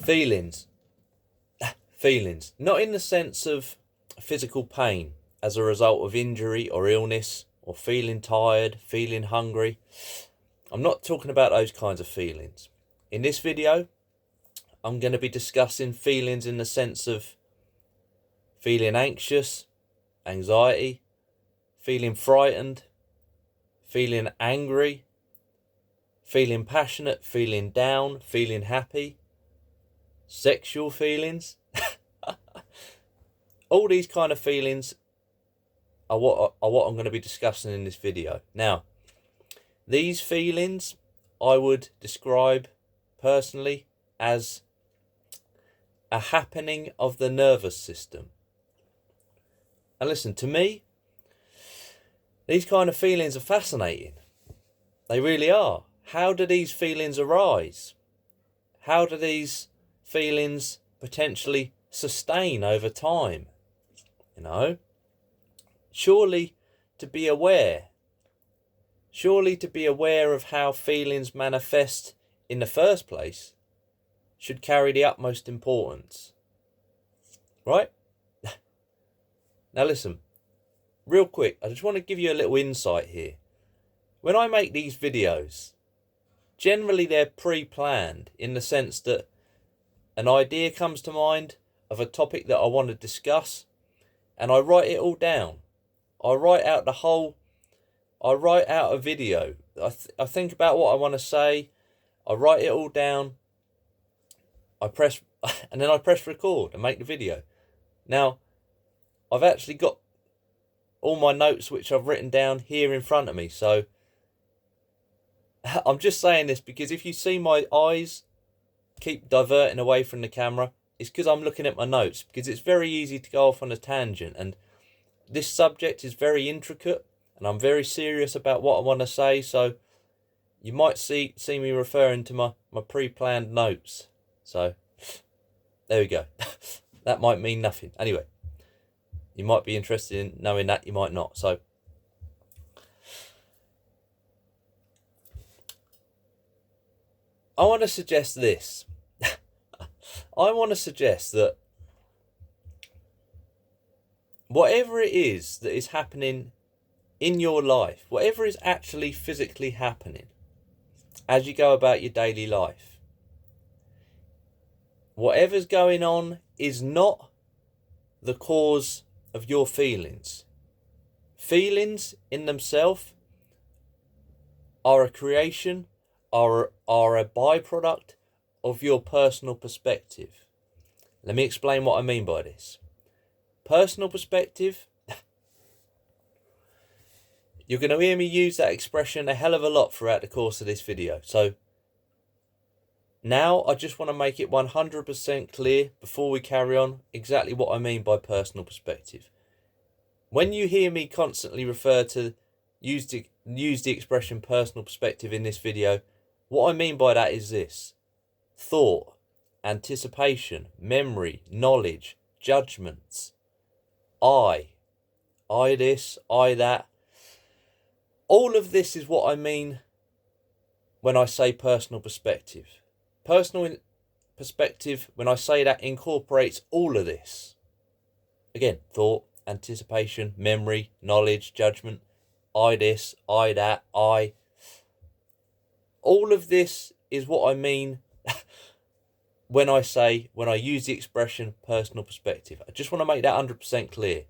Feelings. Feelings. Not in the sense of physical pain as a result of injury or illness, or feeling tired, feeling hungry. I'm not talking about those kinds of feelings. In this video, I'm going to be discussing feelings in the sense of feeling anxious, anxiety, feeling frightened, feeling angry, feeling passionate, feeling down, feeling happy, sexual feelings. All these kind of feelings are what I'm going to be discussing in this video. Now, these feelings I would describe personally as a happening of the nervous system. And listen, to me, these kind of feelings are fascinating. They really are. How do these feelings arise? How do these feelings potentially sustain over time? Surely to be aware of how feelings manifest in the first place should carry the utmost importance. Right? Now listen, real quick, I just want to give you a little insight here. When I make these videos, generally they're pre-planned in the sense that an idea comes to mind of a topic that I want to discuss, and I write it all down. I write out a video. I think about what I want to say. I write it all down. And then I press record and make the video. Now, I've actually got all my notes which I've written down here in front of me. So I'm just saying this because if you see my eyes keep diverting away from the camera, it's because I'm looking at my notes, because it's very easy to go off on a tangent, and this subject is very intricate and I'm very serious about what I want to say, so you might see me referring to my pre-planned notes. So there we go. That might mean nothing. Anyway, you might be interested in knowing that, you might not. So I want to suggest this. I want to suggest that whatever it is that is happening in your life, whatever is actually physically happening as you go about your daily life, whatever's going on is not the cause of your feelings. Feelings in themselves are a creation, are a byproduct of your personal perspective. Let me explain what I mean by this. Personal perspective, you're going to hear me use that expression a hell of a lot throughout the course of this video. So now I just want to make it 100% clear before we carry on exactly what I mean by personal perspective. When you hear me constantly refer to use the expression personal perspective in this video, what I mean by that is this: thought, anticipation, memory, knowledge, judgments, I this, I that. All of this is what I mean when I say personal perspective. Personal perspective, when I say that, incorporates all of this. Again, thought, anticipation, memory, knowledge, judgment, I this, I that, I. All of this is what I mean when I use the expression personal perspective. I just want to make that 100% clear.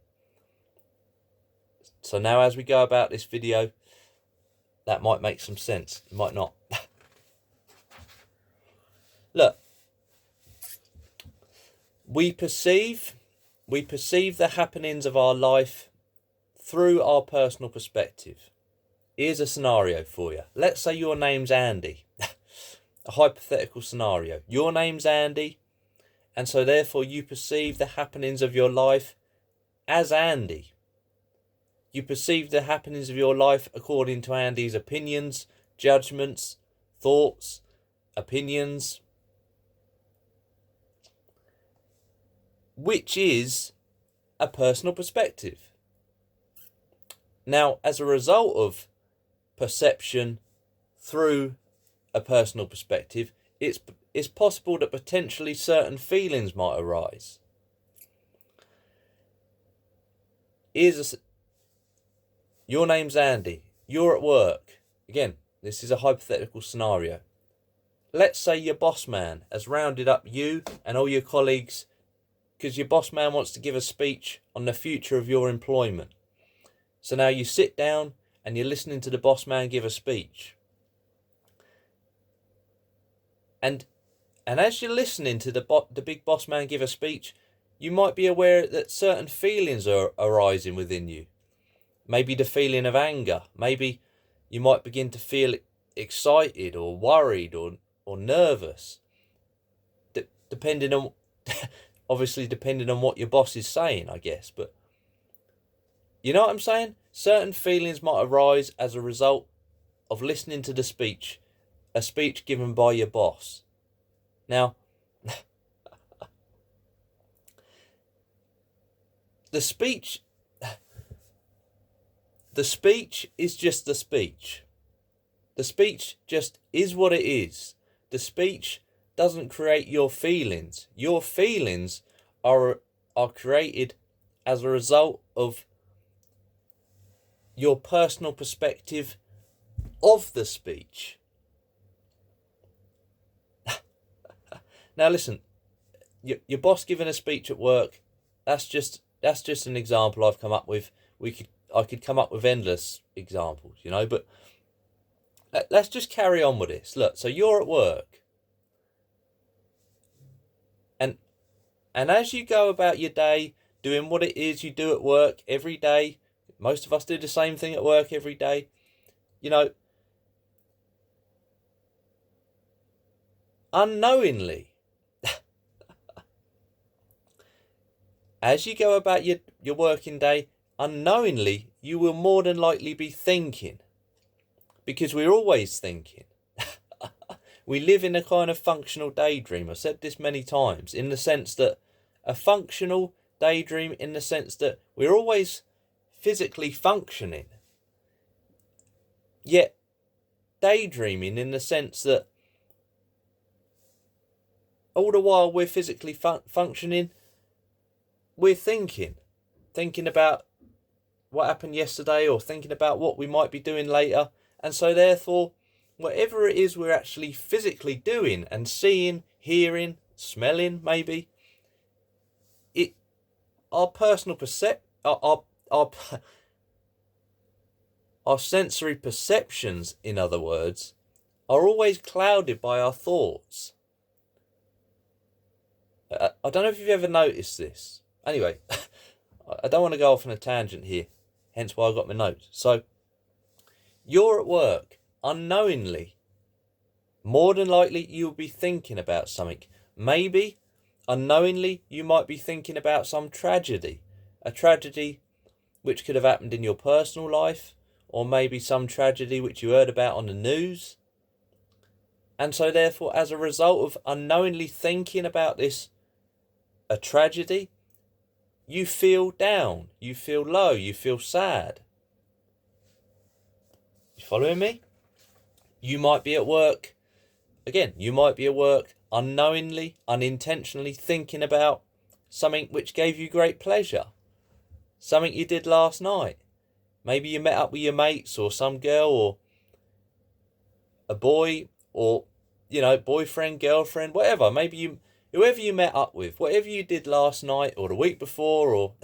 So now as we go about this video, that might make some sense. It might not. Look, we perceive the happenings of our life through our personal perspective. Here's a scenario for you. Let's say your name's Andy. A hypothetical scenario. Your name's Andy, and so therefore you perceive the happenings of your life as Andy. You perceive the happenings of your life according to Andy's opinions, judgments, thoughts, opinions, which is a personal perspective. Now, as a result of perception through a personal perspective, it's possible that potentially certain feelings might arise. Your name's Andy. You're at work. Again, this is a hypothetical scenario. Let's say your boss man has rounded up you and all your colleagues because your boss man wants to give a speech on the future of your employment. So now you sit down and you're listening to the boss man give a speech. And as you're listening to the big boss man give a speech, you might be aware that certain feelings are arising within you. Maybe the feeling of anger. Maybe you might begin to feel excited or worried or nervous. Depending on, obviously depending on what your boss is saying, I guess. But you know what I'm saying? Certain feelings might arise as a result of listening to a speech given by your boss. Now, the speech is just the speech. The speech just is what it is. The speech doesn't create your feelings. Your feelings are created as a result of your personal perspective of the speech. Now listen, your boss giving a speech at work, that's just an example I've come up with. I could come up with endless examples, but let's just carry on with this. Look, so you're at work. And as you go about your day, doing what it is you do at work every day, most of us do the same thing at work every day, unknowingly, as you go about your working day, unknowingly, you will more than likely be thinking. Because we're always thinking. We live in a kind of functional daydream. I've said this many times, in the sense that a functional daydream, in the sense that we're always physically functioning, yet daydreaming in the sense that all the while we're physically functioning, we're thinking about what happened yesterday, or thinking about what we might be doing later. And so therefore, whatever it is we're actually physically doing and seeing, hearing, smelling, maybe, our personal our sensory perceptions, in other words, are always clouded by our thoughts. I don't know if you've ever noticed this. Anyway, I don't want to go off on a tangent here, hence why I got my notes. So, you're at work, unknowingly, more than likely you'll be thinking about something. Maybe, unknowingly, you might be thinking about some tragedy. A tragedy which could have happened in your personal life, or maybe some tragedy which you heard about on the news. And so therefore, as a result of unknowingly thinking about a tragedy, you feel down, you feel low, you feel sad. You following me? You might be at work, unknowingly, unintentionally thinking about something which gave you great pleasure. Something you did last night. Maybe you met up with your mates, or some girl, or a boy, or, boyfriend, girlfriend, whatever. Maybe whoever you met up with, whatever you did last night or the week before, or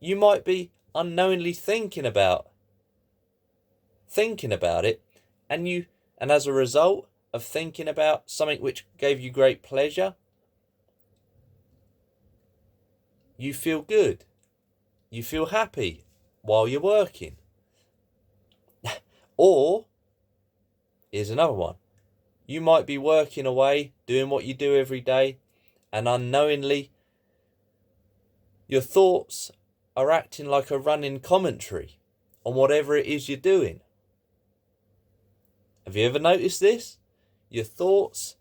you might be unknowingly thinking about it, and as a result of thinking about something which gave you great pleasure, you feel good, you feel happy while you're working. Or, here's another one, you might be working away, doing what you do every day, and unknowingly your thoughts are acting like a running commentary on whatever it is you're doing. Have you ever noticed this? Your thoughts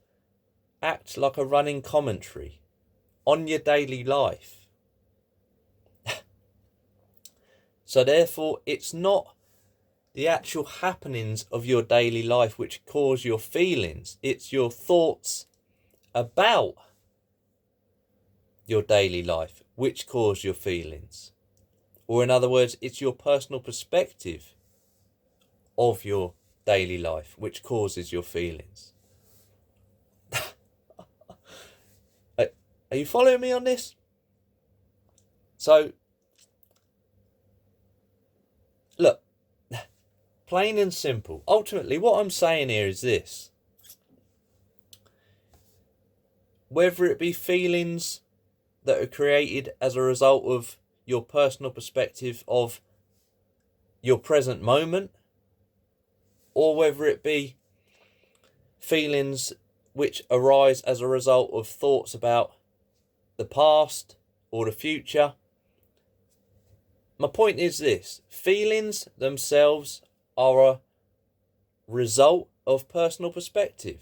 act like a running commentary on your daily life. So therefore, it's not the actual happenings of your daily life which cause your feelings. It's your thoughts about your daily life which cause your feelings. Or in other words, it's your personal perspective of your daily life which causes your feelings. Are you following me on this? So, look, plain and simple. Ultimately, what I'm saying here is this. Whether it be feelings that are created as a result of your personal perspective of your present moment, or whether it be feelings which arise as a result of thoughts about the past or the future. My point is this: feelings themselves are a result of personal perspective.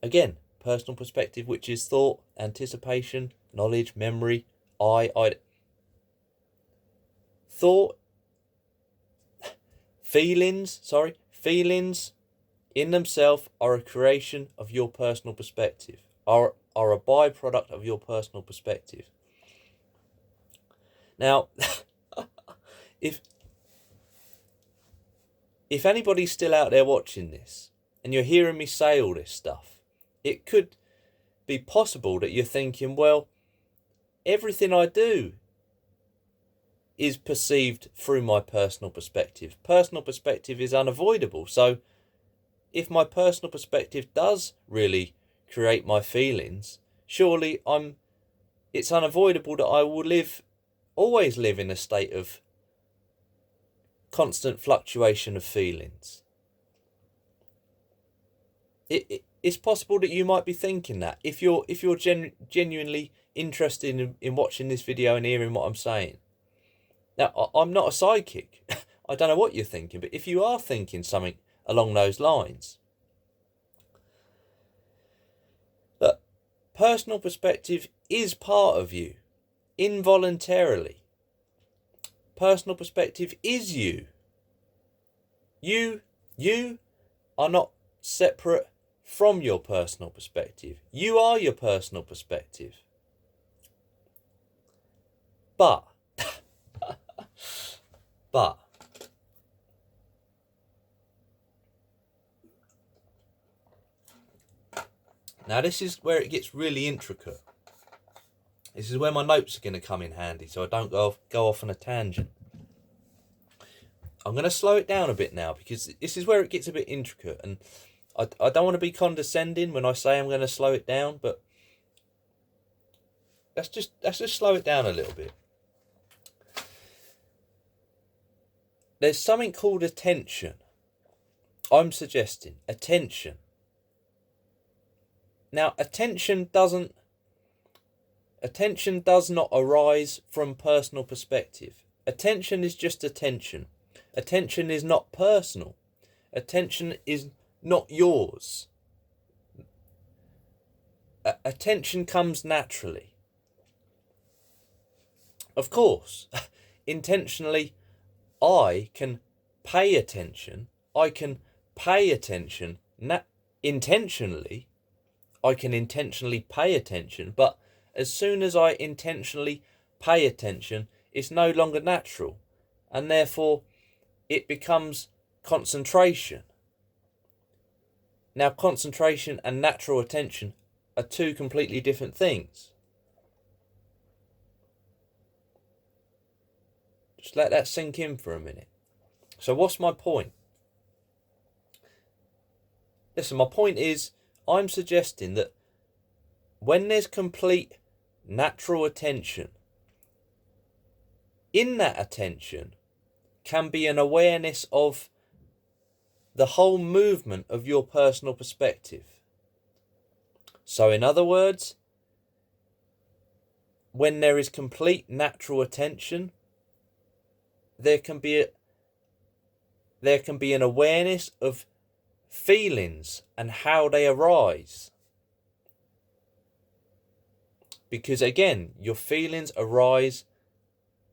Again, personal perspective, which is thought, anticipation, knowledge, memory, feelings in themselves are a creation of your personal perspective, are a byproduct of your personal perspective. Now, if anybody's still out there watching this and you're hearing me say all this stuff, it could be possible that you're thinking, well, everything I do is perceived through my personal perspective. Personal perspective is unavoidable. So if my personal perspective does really create my feelings, surely it's unavoidable that I will always live in a state of constant fluctuation of feelings. It's possible that you might be thinking that if you're genuinely interested in watching this video and hearing what I'm saying. Now, I'm not a psychic. I don't know what you're thinking, but if you are thinking something along those lines, that personal perspective is part of you, involuntarily. Personal perspective is you. You are not separate from your personal perspective. You are your personal perspective. But now this is where it gets really intricate. This is where my notes are going to come in handy, so I don't go off on a tangent. I'm going to slow it down a bit now because this is where it gets a bit intricate, and I don't want to be condescending when I say I'm going to slow it down, but let's just slow it down a little bit. There's something called attention. I'm suggesting attention. Now, attention does not arise from personal perspective. Attention is just attention. Attention is not personal. Attention is not yours. Attention comes naturally. Of course, intentionally, I can pay attention. I can pay attention intentionally. I can intentionally pay attention, but as soon as I intentionally pay attention, it's no longer natural, and therefore it becomes concentration. Now, concentration and natural attention are two completely different things. Just let that sink in for a minute. So what's my point? Listen, my point is, I'm suggesting that when there's complete natural attention, in that attention can be an awareness of the whole movement of your personal perspective. So in other words, when there is complete natural attention, there can be an awareness of feelings and how they arise. Because again, your feelings arise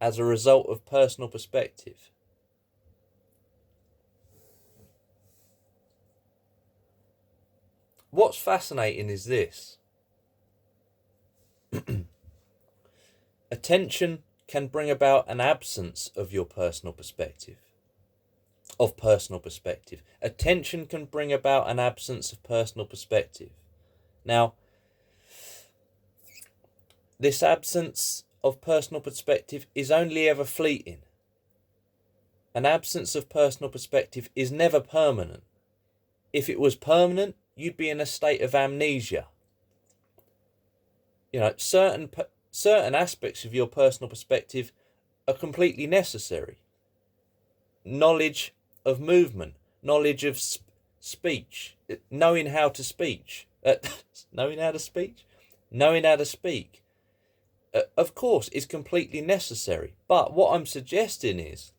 as a result of personal perspective. What's fascinating is this. Attention can bring about an absence of your personal perspective. Attention can bring about an absence of personal perspective. Now, this absence of personal perspective is only ever fleeting. An absence of personal perspective is never permanent. If it was permanent, you'd be in a state of amnesia. You know, certain aspects of your personal perspective are completely necessary. Knowledge of movement, knowledge of speech, knowing how to speak, of course, is completely necessary. But what I'm suggesting is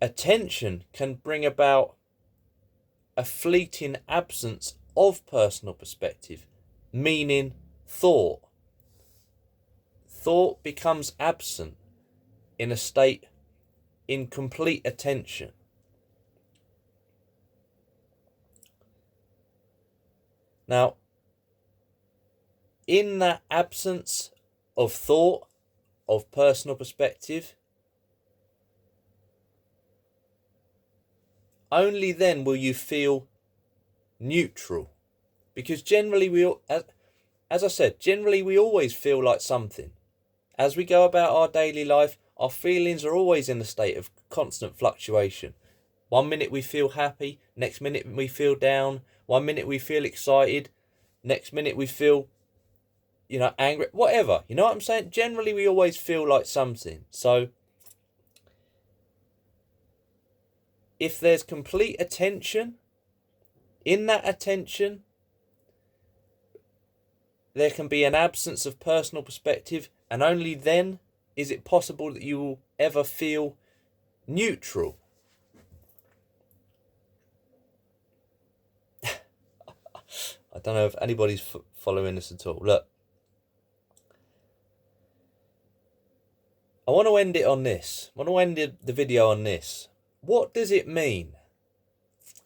attention can bring about a fleeting absence of personal perspective, meaning thought. Thought becomes absent in a state in complete attention. Now, in that absence of thought, of personal perspective, only then will you feel neutral. Because generally as I said, generally we always feel like something. As we go about our daily life, our feelings are always in a state of constant fluctuation. 1 minute we feel happy, next minute we feel down. 1 minute we feel excited, next minute we feel, angry, whatever. You know what I'm saying? Generally we always feel like something. So if there's complete attention, in that attention, there can be an absence of personal perspective, and only then is it possible that you will ever feel neutral. I don't know if anybody's following this at all. Look, I want to end it on this. I want to end the video on this. What does it mean?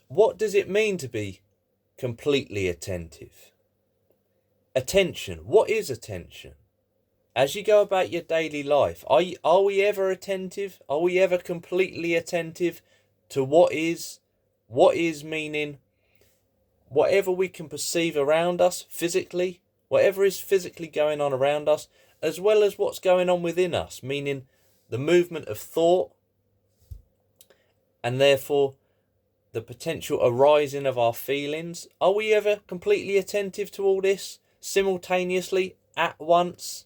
What does it mean to be completely attentive? Attention. What is attention? As you go about your daily life, are we ever attentive? Are we ever completely attentive to what is meaning whatever we can perceive around us physically, whatever is physically going on around us, as well as what's going on within us, meaning the movement of thought, and therefore the potential arising of our feelings? Are we ever completely attentive to all this simultaneously, at once?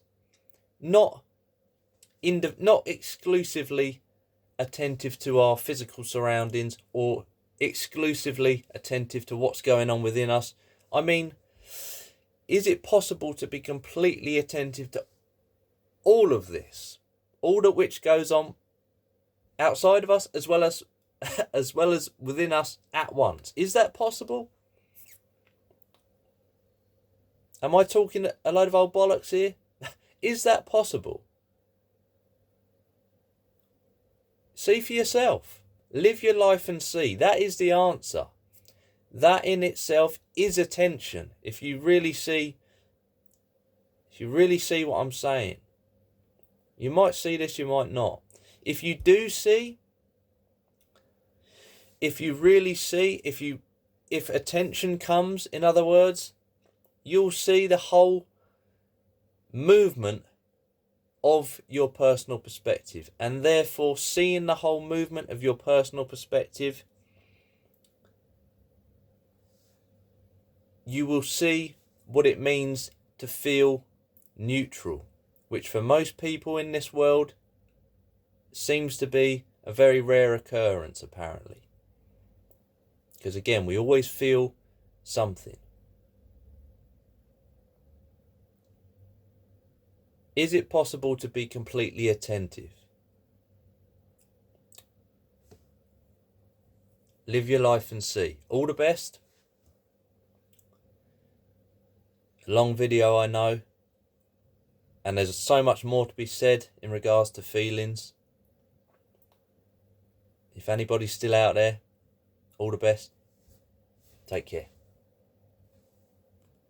Not exclusively attentive to our physical surroundings, or exclusively attentive to what's going on within us. I mean, is it possible to be completely attentive to all of this, all of which goes on outside of us as well as within us at once? Is that possible? Am I talking a load of old bollocks here? Is that possible? See for yourself. Live your life and see. That is the answer. That in itself is attention. If you really see what I'm saying. You might see this, you might not. If you do see, if you really see, if attention comes, in other words, you'll see the whole movement of your personal perspective, and therefore seeing the whole movement of your personal perspective, you will see what it means to feel neutral, which for most people in this world seems to be a very rare occurrence, apparently. Because again, we always feel something. Is it possible to be completely attentive? Live your life and see. All the best. A long video, I know. And there's so much more to be said in regards to feelings. If anybody's still out there, all the best. Take care.